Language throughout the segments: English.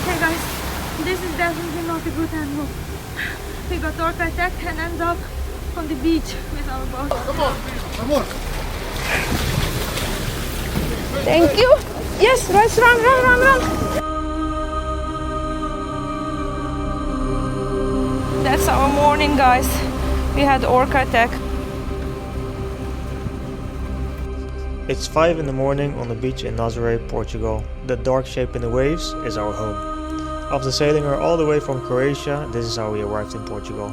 Okay guys, this is definitely not a good angle. We got orca attack and end up on the beach with our boat. Come on, come on. Thank you. Yes, let's run. That's our morning, guys. We had orca attack. It's 5 in the morning on the beach in Nazare, Portugal. The dark shape in the waves is our home. After sailing her all the way from Croatia, this is how we arrived in Portugal.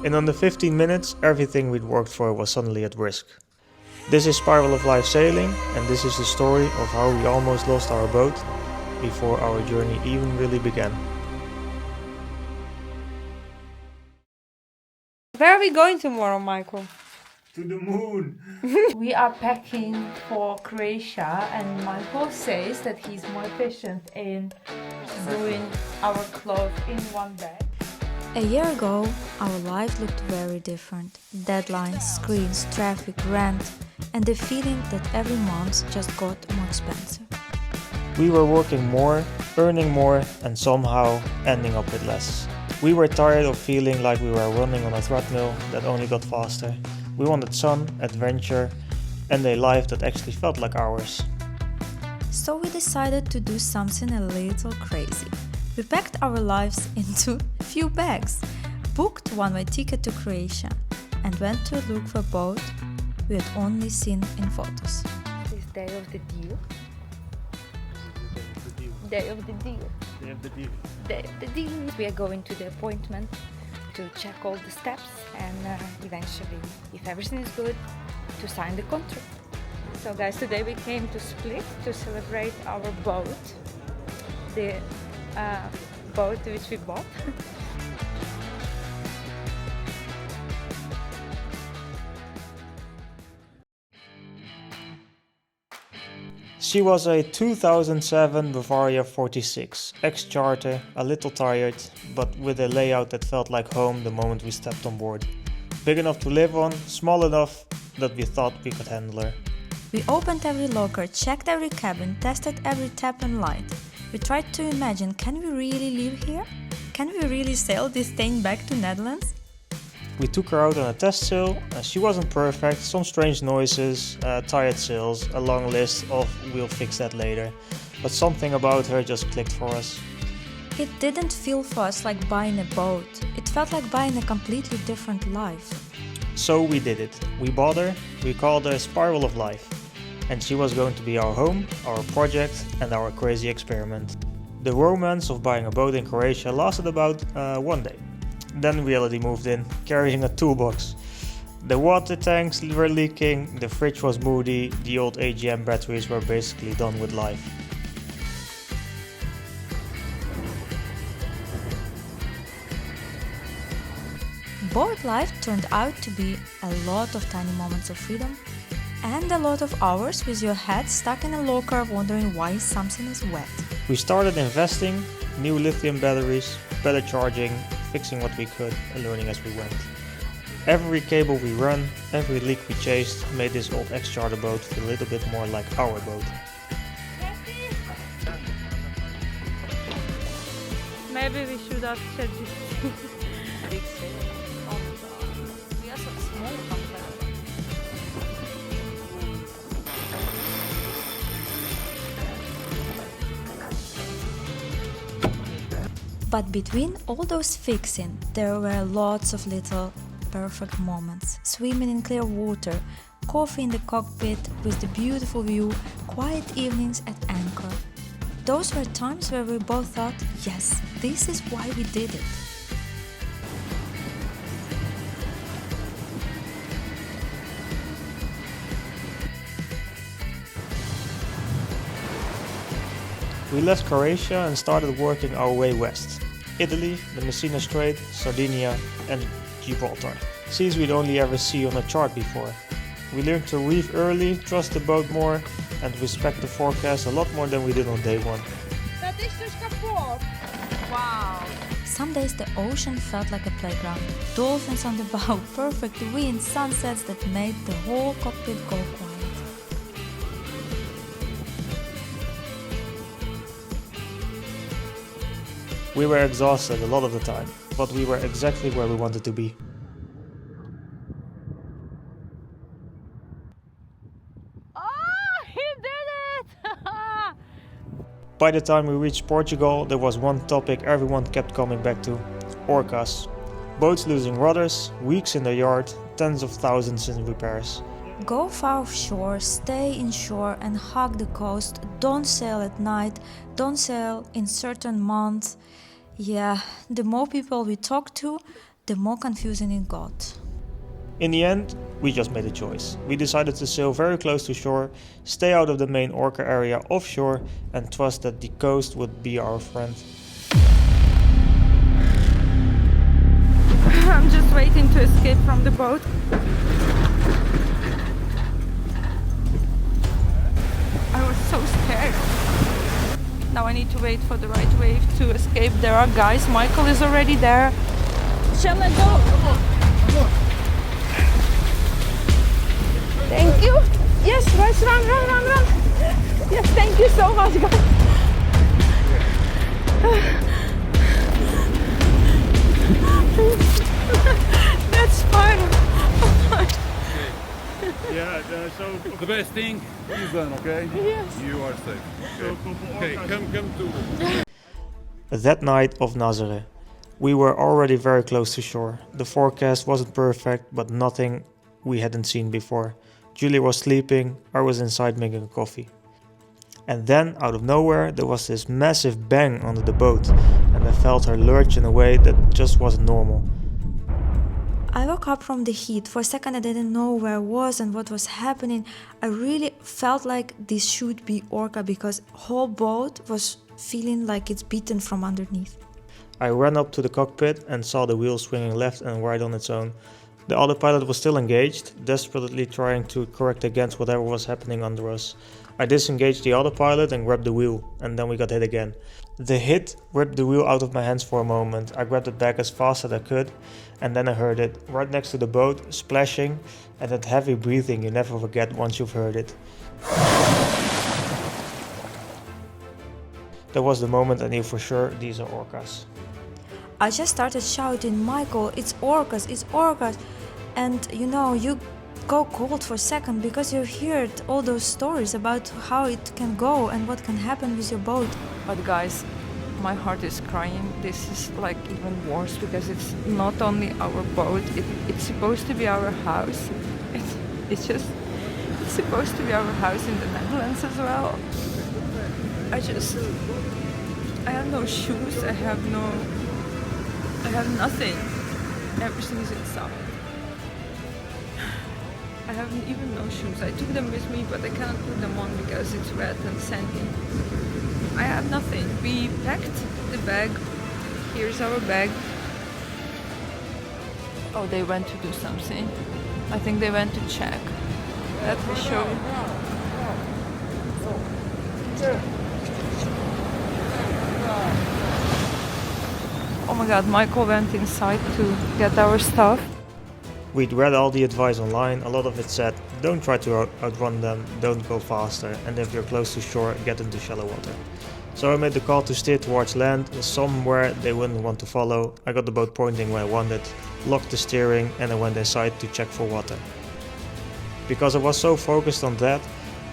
In under 15 minutes, everything we'd worked for was suddenly at risk. This is Spiral of Life Sailing, and this is the story of how we almost lost our boat before our journey even really began. Where are we going tomorrow, Michael? To the moon! We are packing for Croatia, and Michael says that he's more efficient in doing our clothes in one bag. A year ago, our life looked very different. Deadlines, screens, traffic, rent, and the feeling that every month just got more expensive. We were working more, earning more, and somehow ending up with less. We were tired of feeling like we were running on a treadmill that only got faster. We wanted sun, adventure, and a life that actually felt like ours. So we decided to do something a little crazy. We packed our lives into a few bags, booked one-way ticket to Croatia, and went to look for a boat we had only seen in photos. This day of the deal. Day of the deal. Day of the deal. Day of the deal. We are going to the appointment to check all the steps and eventually, if everything is good, to sign the contract. So guys, today we came to Split to celebrate our boat, the boat which we bought. She was a 2007 Bavaria 46, ex-charter, a little tired, but with a layout that felt like home the moment we stepped on board. Big enough to live on, small enough that we thought we could handle her. We opened every locker, checked every cabin, tested every tap and light. We tried to imagine, can we really live here? Can we really sail this thing back to Netherlands? We took her out on a test sail. She wasn't perfect, some strange noises, tired sails, a long list of we'll fix that later. But something about her just clicked for us. It didn't feel for us like buying a boat. It felt like buying a completely different life. So we did it. We bought her, we called her Spiral of Life. And she was going to be our home, our project, and our crazy experiment. The romance of buying a boat in Croatia lasted about one day. Then reality moved in, carrying a toolbox. The water tanks were leaking, the fridge was moody, the old AGM batteries were basically done with life. Boat life turned out to be a lot of tiny moments of freedom and a lot of hours with your head stuck in a locker wondering why something is wet. We started investing, new lithium batteries, better charging, fixing what we could and learning as we went. Every cable we run, every leak we chased made this old ex-charter boat feel a little bit more like our boat. Maybe we should have said this. Big sail. Oh my god. We are so small compared. But between all those fixing, there were lots of little perfect moments. Swimming in clear water, coffee in the cockpit with the beautiful view, quiet evenings at anchor. Those were times where we both thought, yes, this is why we did it. We left Croatia and started working our way west. Italy, the Messina Strait, Sardinia and Gibraltar. Seas we'd only ever see on a chart before. We learned to reef early, trust the boat more and respect the forecast a lot more than we did on day one. Dat is dus kapot. Wow. Some days the ocean felt like a playground. Dolphins on the bow, perfect wind, sunsets that made the whole cockpit go quiet. We were exhausted a lot of the time, but we were exactly where we wanted to be. Oh, he did it! By the time we reached Portugal, there was one topic everyone kept coming back to: orcas. Boats losing rudders, weeks in the yard, tens of thousands in repairs. Go far offshore, stay inshore and hug the coast. Don't sail at night, don't sail in certain months. Yeah, the more people we talked to, the more confusing it got. In the end, we just made a choice. We decided to sail very close to shore, stay out of the main orca area offshore, and trust that the coast would be our friend. I'm just waiting to escape from the boat. I was so scared. Now I need to wait for the right wave to escape. There are guys. Michael is already there. Shall I go? Thank you. Yes, guys, run. Yes, thank you so much, guys. That's fine. Yeah, so the best thing is done, okay? Yes. You are safe. Okay, come to. That night of Nazare, we were already very close to shore. The forecast wasn't perfect, but nothing we hadn't seen before. Julie was sleeping, I was inside making a coffee. And then, out of nowhere, there was this massive bang under the boat, and I felt her lurch in a way that just wasn't normal. I woke up from the heat. For a second I didn't know where I was and what was happening. I really felt like this should be Orca because whole boat was feeling like it's beaten from underneath. I ran up to the cockpit and saw the wheel swinging left and right on its own. The autopilot was still engaged, desperately trying to correct against whatever was happening under us. I disengaged the autopilot and grabbed the wheel, and then we got hit again. The hit ripped the wheel out of my hands for a moment. I grabbed it back as fast as I could, and then I heard it right next to the boat, splashing, and that heavy breathing you never forget once you've heard it. That was the moment I knew for sure these are orcas. I just started shouting, Michael, it's orcas, it's orcas. And you know, you go cold for a second because you heard all those stories about how it can go and what can happen with your boat. But guys, my heart is crying. This is like even worse because it's not only our boat, it's supposed to be our house. It's supposed to be our house in the Netherlands as well. I have no shoes, I have nothing. Everything is inside. I have even no shoes. I took them with me, but I cannot put them on because it's wet and sandy. I have nothing. We packed the bag. Here's our bag. Oh, they went to do something. I think they went to check. Let me show you. Oh my god, Michael went inside to get our stuff. We'd read all the advice online. A lot of it said, don't try to outrun them, don't go faster, and if you're close to shore, get into shallow water. So I made the call to steer towards land, somewhere they wouldn't want to follow. I got the boat pointing where I wanted, locked the steering, and I went inside to check for water. Because I was so focused on that,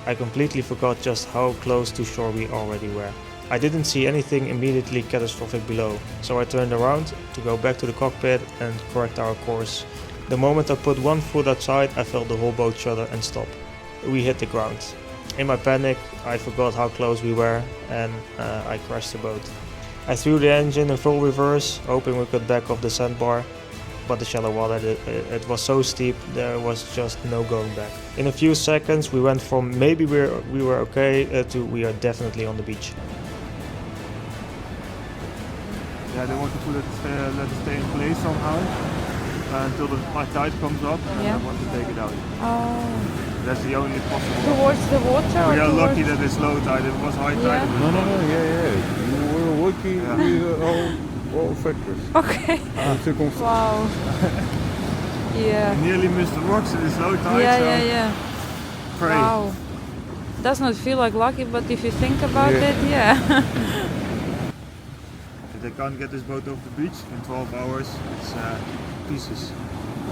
I completely forgot just how close to shore we already were. I didn't see anything immediately catastrophic below, so I turned around to go back to the cockpit and correct our course. The moment I put one foot outside, I felt the whole boat shudder and stop. We hit the ground. In my panic, I forgot how close we were and I crashed the boat. I threw the engine in full reverse, hoping we could back off the sandbar, but the shallow water, it was so steep, there was just no going back. In a few seconds, we went from maybe we were okay to we are definitely on the beach. Yeah, they want to put it, let it stay in place somehow until the high tide comes up, and Yeah. they want to take it out. Oh, That's the only possible. towards the water? We or are towards... lucky that it's low tide. If it was high tide, Yeah. it would We were working with all factors. Okay. Wow. Yeah. nearly missed the rocks. It is low tide, so Yeah. pray. Wow. Does not feel like lucky, but if you think about it, yeah. If they can't get this boat off the beach in 12 hours, it's pieces.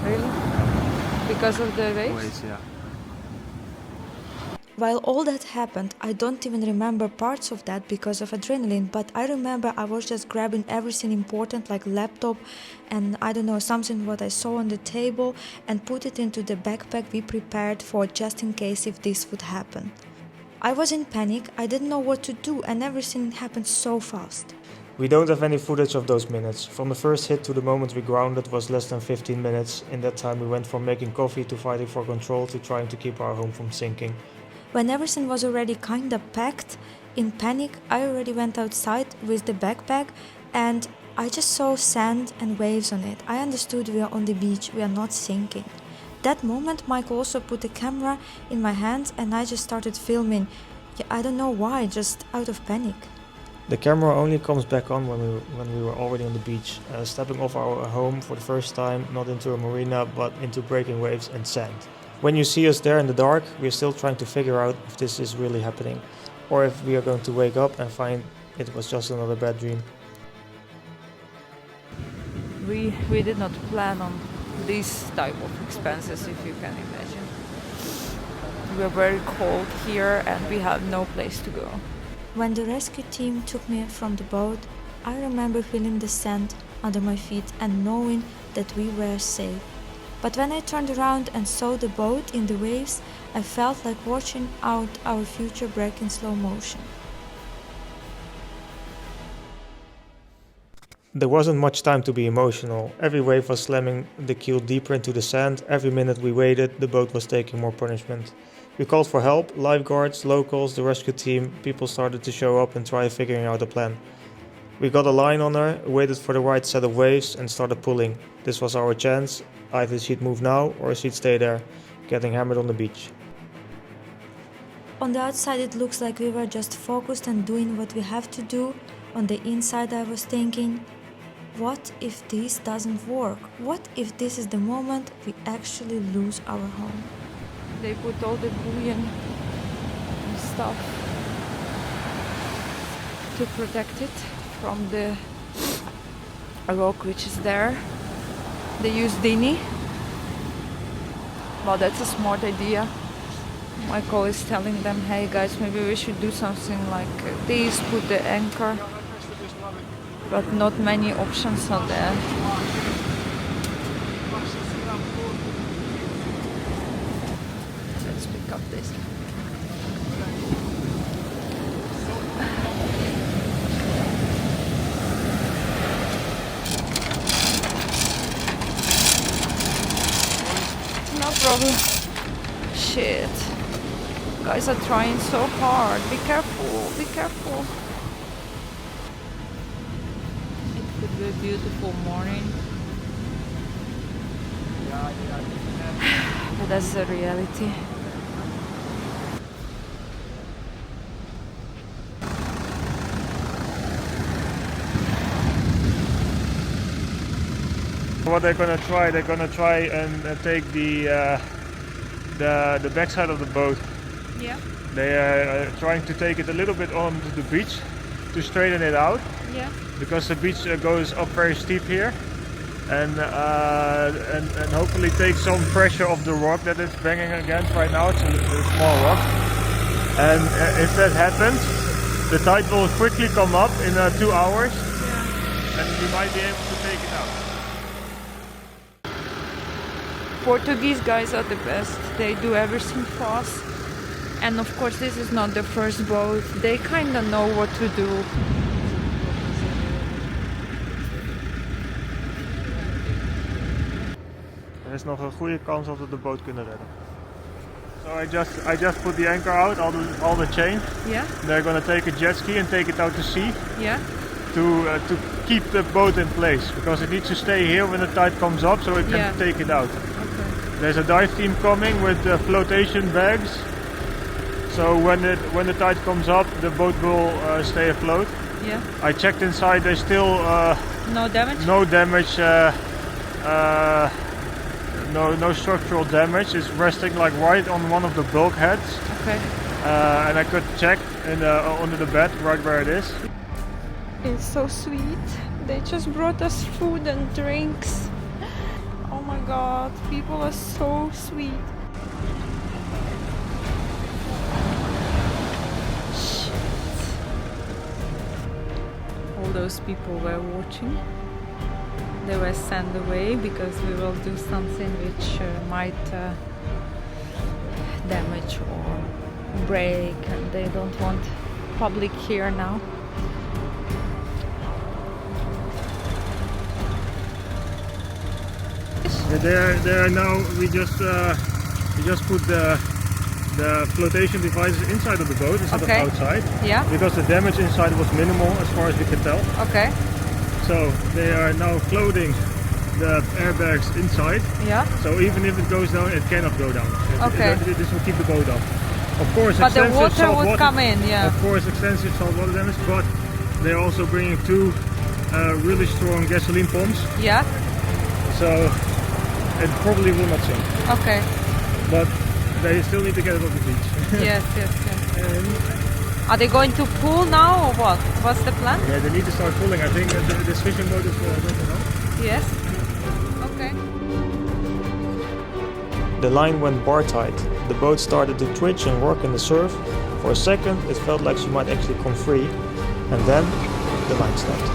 Really? Because of the waves? Waves, yeah. While all that happened, I don't even remember parts of that because of adrenaline, but I remember I was just grabbing everything important like laptop and I don't know, something what I saw on the table and put it into the backpack we prepared for just in case if this would happen. I was in panic, I didn't know what to do and everything happened so fast. We don't have any footage of those minutes. From the first hit to the moment we grounded was less than 15 minutes. In that time we went from making coffee to fighting for control to trying to keep our home from sinking. When everything was already kinda packed, in panic, I already went outside with the backpack and I just saw sand and waves on it. I understood we are on the beach, we are not sinking. That moment, Michael also put a camera in my hands and I just started filming. Yeah, I don't know why, just out of panic. The camera only comes back on when we were already on the beach, stepping off our home for the first time, not into a marina but into breaking waves and sand. When you see us there in the dark, we're still trying to figure out if this is really happening, or if we are going to wake up and find it was just another bad dream. We did not plan on these type of expenses, if you can imagine. We are very cold here and we have no place to go. When the rescue team took me from the boat, I remember feeling the sand under my feet and knowing that we were safe. But when I turned around and saw the boat in the waves, I felt like watching out our future break in slow motion. There wasn't much time to be emotional. Every wave was slamming the keel deeper into the sand. Every minute we waited, the boat was taking more punishment. We called for help, lifeguards, locals, the rescue team. People started to show up and try figuring out a plan. We got a line on her, waited for the right set of waves and started pulling. This was our chance. Either she'd move now or she'd stay there, getting hammered on the beach. On the outside it looks like we were just focused on doing what we have to do. On the inside I was thinking, what if this doesn't work? What if this is the moment we actually lose our home? They put all the bullion and stuff to protect it from the rock which is there. They use dinghy. Well, that's a smart idea. Michael is telling them, hey guys, maybe we should do something like this, put the anchor. But not many options are there. Let's pick up this. No problem. Shit. Guys are trying so hard. Be careful, be careful. It could be a beautiful morning. But that's the reality. What they're gonna try and take the backside of the boat. Yeah. They are trying to take it a little bit onto the beach to straighten it out. Yeah. Because the beach goes up very steep here, and hopefully take some pressure off the rock that it's banging against right now. It's a small rock, and if that happens, the tide will quickly come up in 2 hours, and we might be able to take it out. Portuguese guys are the best. They do everything fast. And of course this is not the first boat. They kind of know what to do. Er is nog een goede kans dat we de boot kunnen redden. So I just put the anchor out, all the chain. Yeah? They're gonna take a jet ski and take it out to sea. Yeah? To keep the boat in place, because it needs to stay here when the tide comes up, so it can take it out. Okay. There's a dive team coming with flotation bags, so when the tide comes up, the boat will stay afloat. Yeah. I checked inside. There's still No damage? no damage. No structural damage. It's resting like right on one of the bulkheads. Okay. And I could check under the bed right where it is. It's so sweet. They just brought us food and drinks. Oh my god, people are so sweet. Shit. All those people were watching. They were sent away because we will do something which might damage or break, and they don't want public here now. There now we just put the flotation devices inside of the boat instead Okay. of outside. Yeah. Because the damage inside was minimal as far as we can tell. Okay. So they are now floating the airbags inside. Yeah. So even if it goes down, it cannot go down. Okay. This will keep the boat up. Of course, But the extensive water salt would water, come in. Yeah. Of course, extensive salt water damage, but they're also bringing two really strong gasoline pumps. Yeah. So it probably will not sink. Okay. But they still need to get it off the beach. Yes. Are they going to pull now or what? What's the plan? Yeah, they need to start pulling. I think this fishing boat is going to help. Yes. Okay. The line went bar tight. The boat started to twitch and rock in the surf. For a second, it felt like she might actually come free, and then the line stopped.